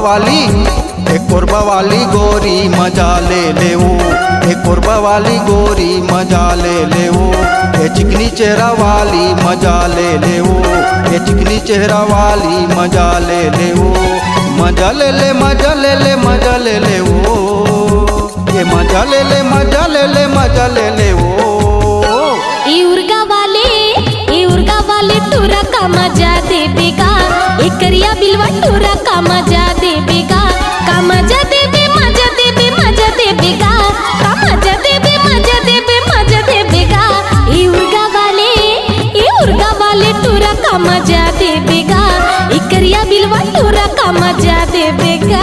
वाली कोरबा वाली गोरी मजा ले ले वो, कोरबा वाली गोरी मजा ले ले वो, चिकनी चेहरा वाली मजा ले ले वो, चिकनी चेहरा वाली मजा ले ले वो, मजा ले ले मजा ले ले मजा ले ले वो, ये मजा ले ले मजा ले ले मजा ले ले वो। उर्गा वाले तोरा का मजा देबेगा, एकरिया बिलवा तोरा का मजा देबेगा, का मजा देबे मजा देबे मजा देबेगा, का मजा देबे मजा देबे मजा देबेगा। ई उर्गा वाले तोरा का मजा देबेगा, एकरिया बिलवा तोरा का मजा देबेगा।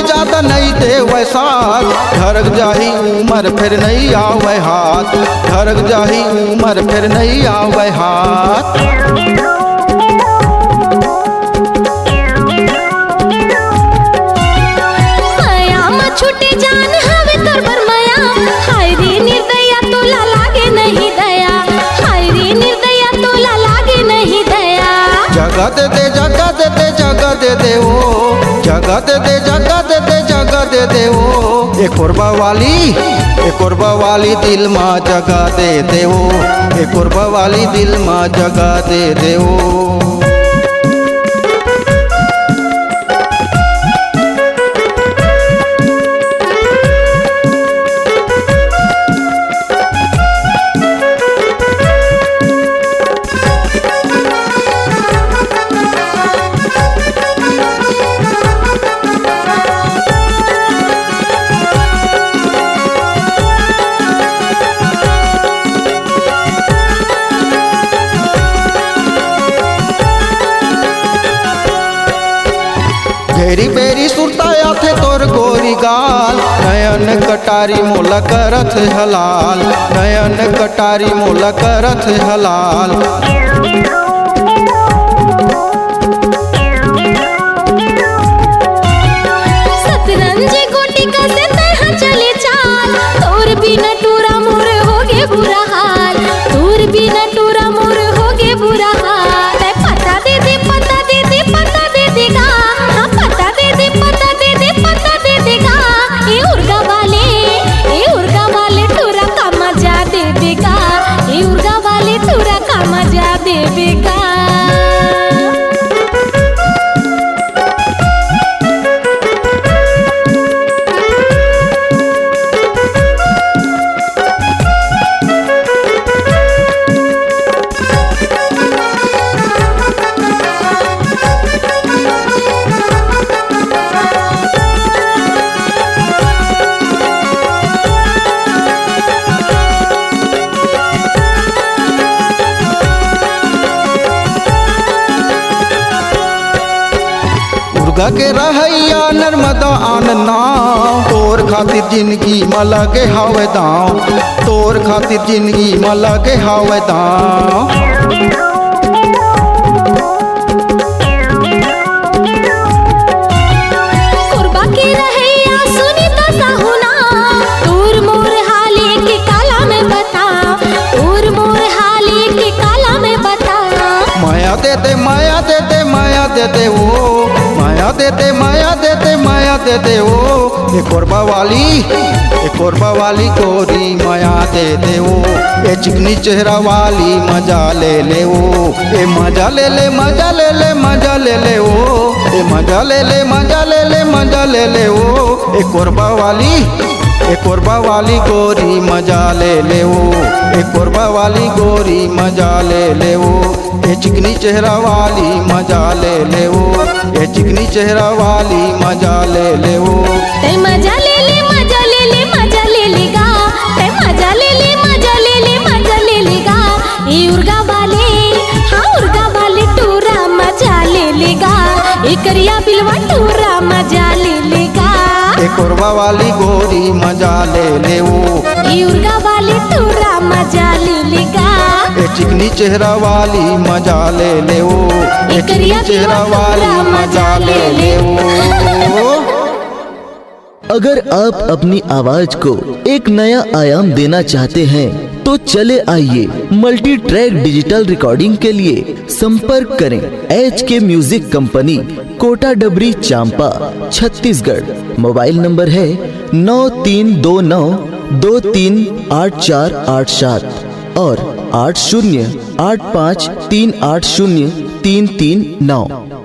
ज्यादा नहीं दे वैसा, धरक जाही उमर फिर नहीं आवे हाथ, धरक जाही उमर फिर नहीं आवे हाथ। माया म छूटे जान हवे तोर बर माया, हाय रे निर्दया तोला लागे नहीं दया, हाय रे निर्दया तोला लागे नहीं दया। जगह दे दे जगह दे दे जगह दे दे वो, जगह दे दे जगह दे दे जगह दे दे वो, कोरबा वाली दिल माँ जगह दे दे वो, कोरबा वाली दिल माँ जगह दे दे वो। बेरी बेरी सुरताया थे तोर गोरी गाल, नयन कटारी मोला करत हलाल, नयन कटारी मोला करत हलाल। सतरंजी गोटी का से तरह चले चाल, तोर बिना टूरा मोर होगे बुरा हाल, तोर बिना टूरा मोर होगे बुरा हाल। पता दे दे पता दे दे पता दे देगा, पता दे दे पता दे दे पता दे देगा। ये उर्गा वाले टूरा का मजा देबेगा, ये उर्गा वाले टूरा का मजा देबेगा। के रहैया नर्मदा आनंद नाव, तोर खातिर जिंदगी में लगे हावे दाव, तोर खातिर जिंदगी में लगे हावे दाव। कोरबा के रहैया सुनी तो साहुना, तोर मोर हाले के काला में बता, तोर मोर हाले के काला में बता। माया दे दे माया दे दे माया दे दे वो, माया दे दे माया दे दे माया दे दे वो, कोरबा वाली गोरी माया दे दे वो, चिकनी चेहरा वाली मजा ले ले वो, मजा ले ले मजा ले ले मजा ले ले वो, मजा ले ले मजा ले ले मजा ले ले वो, कोरबा वाली गोरी मजा ले ले वो, कोरबा वाली गोरी मजा ले ले वो, चिकनी चेहरा वाली मजा ले ले वो, चिकनी चेहरा वाली मजा ले ले वो। मजा ले ले मजा ले ले मजा ले लेगा, मजा ले ले मजा ले ले मजा ले लेगा। ये उर्गा वाले, हाँ उर्गा वाले वाली गोरी मजा ले ले वो, ई उर्गा वाली टूरा मजा ले लेगा, ए चिकनी चेहरा वाली मजा ले ले वो, ए चिकनी चेहरा वाली मजा ले ले वो। अगर आप अपनी आवाज को एक नया आयाम देना चाहते हैं तो चले आइए मल्टी ट्रैक डिजिटल रिकॉर्डिंग के लिए संपर्क करें HK म्यूजिक कंपनी, कोटाडबरी, चांपा, छत्तीसगढ़। मोबाइल नंबर है 9329238487 और 8085380339।